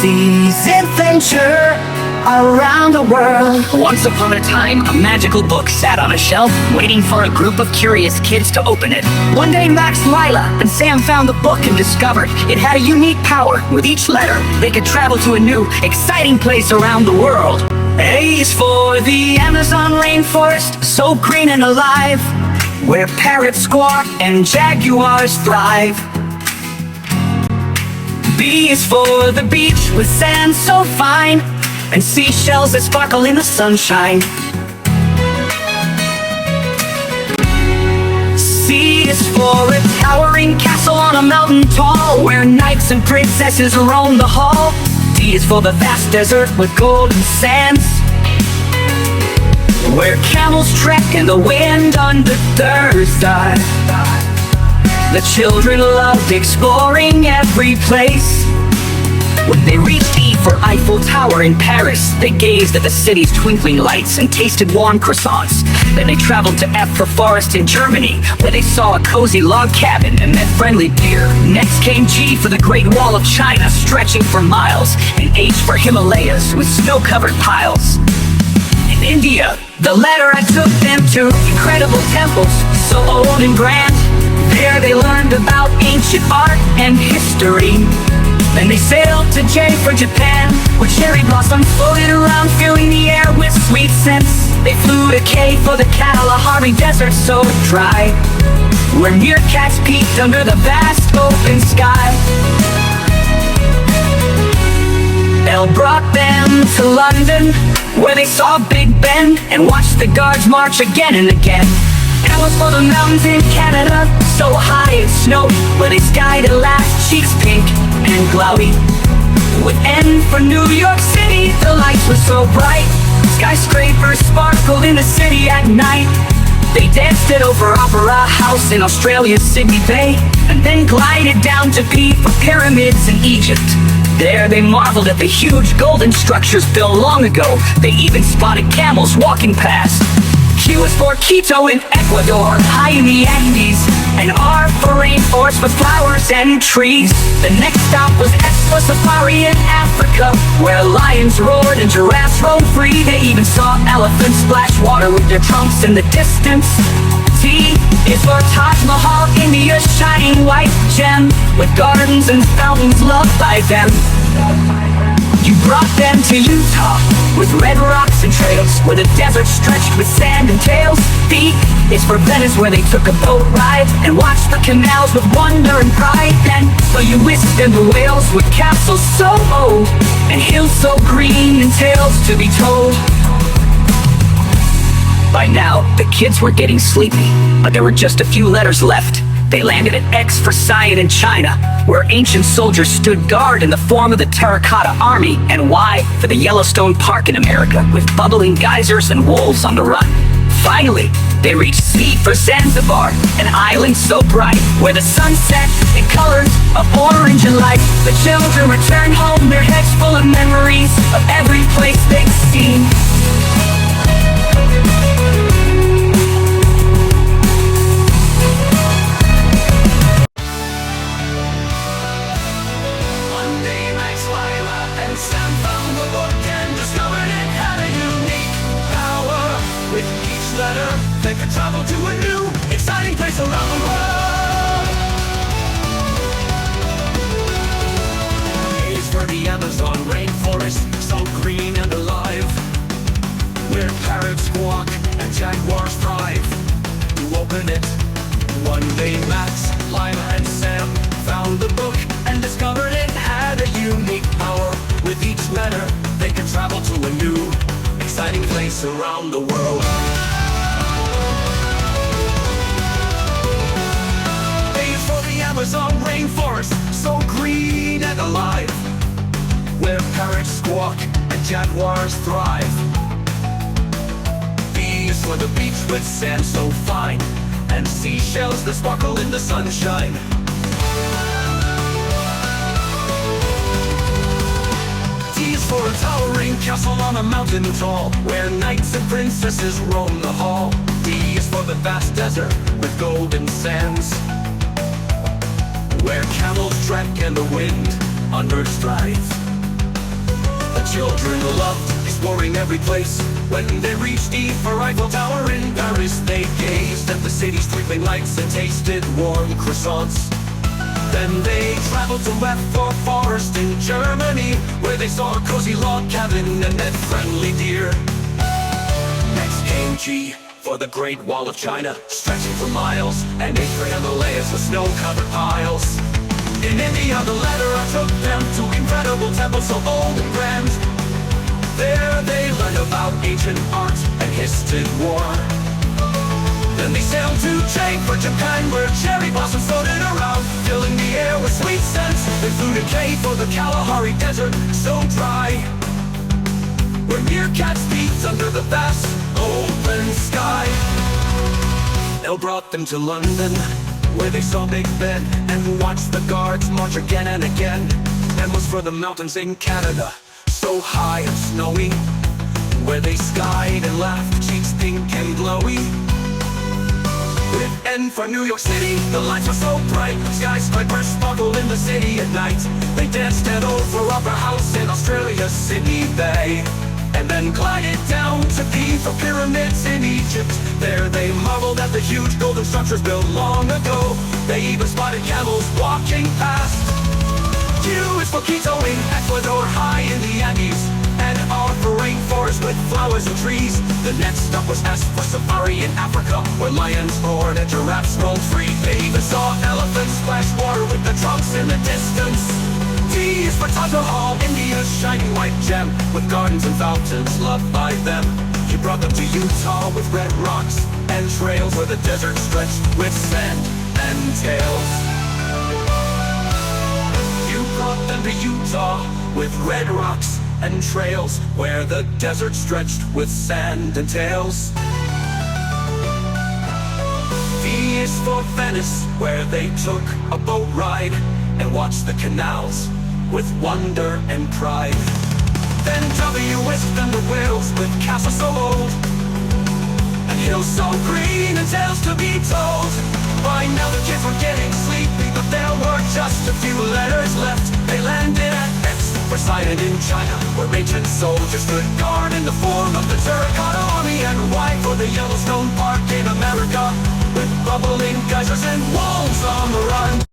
D's adventure around the world. Once upon a time, a magical book sat on a shelf, waiting for a group of curious kids to open it. One day, Max, Lila, and Sam found the book and discovered it had a unique power. With each letter, they could travel to a new, exciting place around the world. A is for the Amazon rainforest, so green and alive, where parrots squawk and jaguars thrive. B is for the beach with sand so fine, and seashells that sparkle in the sunshine. C is for a towering castle on a mountain tall, where knights and princesses roam the hall. D is for the vast desert with golden sands, where camels trek in the wind under their stars. The children loved exploring every place. When they reached E for Eiffel Tower in Paris, they gazed at the city's twinkling lights and tasted warm croissants. Then they traveled to F for Forest in Germany, where they saw a cozy log cabin and met friendly deer. Next came G for the Great Wall of China, stretching for miles, and H for Himalayas with snow-covered piles. In India, the letter I took them to incredible temples, so old and grand. There they learned about ancient art and history. Then they sailed to J for Japan, where cherry blossoms floated around, filling the air with sweet scents. They flew to K for the Kalahari Desert so dry, where meerkats peeked under the vast open sky. L brought them to London, where they saw Big Ben and watched the guards march again and again. L was for the mountains in Canada, so high it snowed, where they skied at last, cheeks pink and cloudy. With N for New York City, the lights were so bright, skyscrapers sparkled in the city at night. They danced at Opera House in Australia's Sydney Bay, and then glided down to P for pyramids in Egypt. There they marveled at the huge golden structures built long ago. They even spotted camels walking past. Q was for Quito in Ecuador, high in the Andes, and R for rainforest with flowers and trees. The next stop was S for safari in Africa, where lions roared and giraffes roamed free. They even saw elephants splash water with their trunks in the distance. T is for Taj Mahal, India's shining white gem, with gardens and fountains loved by them. You brought them to Utah, with red rocks and trails, where the desert stretched with sand and tails. V is for Venice, where they took a boat ride and watched the canals with wonder and pride. Then so you whisked them to Wales, with castles so old and hills so green and tales to be told. By now, the kids were getting sleepy, but there were just a few letters left. They landed at X for Xi'an in China, where ancient soldiers stood guard in the form of the Terracotta Army, and Y for the Yellowstone Park in America, with bubbling geysers and wolves on the run. Finally, they reached C for Zanzibar, an island so bright, where the sun set in colors of orange and light. The children returned home, their heads full of memories of every place they'd seen. Sam found the book and discovered it had a unique power. With each letter, they could travel to a new, exciting place around the world. A is for the Amazon rainforest, so green and alive, where parrots squawk and jaguars thrive. To open it, one day Max, Lila, and Sam found the book and discovered it had a unique power. With each letter, they could travel to a new, exciting place around the world. A is for the Amazon rainforest, so green and alive, where parrots squawk and jaguars thrive. B is for the beach with sand so fine, and seashells that sparkle in the sunshine. For a towering castle on a mountain tall, where knights and princesses roam the hall. D is for the vast desert with golden sands, where camels trek in the wind under strife. children loved exploring every place. When they reached the Eiffel Tower in Paris, they gazed at the city's twinkling lights and tasted warm croissants. Then they traveled to Westford Forest in Germany, where they saw a cozy log cabin and met friendly deer. Next came G for the Great Wall of China, stretching for miles, and H for Himalayas with snow-covered piles. In India, the latter took them to incredible temples so old and grand. There they learned about ancient art and history war. Then they sailed to Chiang for Japan, where cherry blossoms floated around, filling the air with sweet scents. They flew to K for the Kalahari Desert, so dry, where meerkats peeked under the vast open sky. L brought them to London, where they saw Big Ben and watched the guards march again and again. M was for the mountains in Canada, so high and snowy, where they skied and laughed, cheeks pink and glowy. With N for New York City, the lights were so bright, skyscrapers sparkled in the city at night. They danced at O for Opera House in Australia, Sydney Bay, and then glided down to P for pyramids in Egypt. There they marveled at the huge golden structures built long ago. They even spotted camels walking past. Q is for Quito in Ecuador, high in the Andes, and R for rainforest with flowers and trees. The next stop was S for safari in Africa, where lions roared and giraffes roamed free. They even saw elephants splash water with the trunks in the distance. T is for Taj Mahal, India's shining white gem, with gardens and fountains loved by them. He brought them to Utah with red rocks and trails, where the desert stretched with sand and tails. You brought them to Utah with red rocks and trails, where the desert stretched with sand and tails. V is for Venice, where they took a boat ride and watched the canals with wonder and pride. Then W whisked them to Wales with castles so old and hills so green and tales to be told. By now the kids were getting sleepy, but there were just a few letters left. They landed at X for Sidon in China, where ancient soldiers stood guard in the form of the Terracotta Army, and Y for the Yellowstone Park in America, with bubbling geysers and wolves on the run.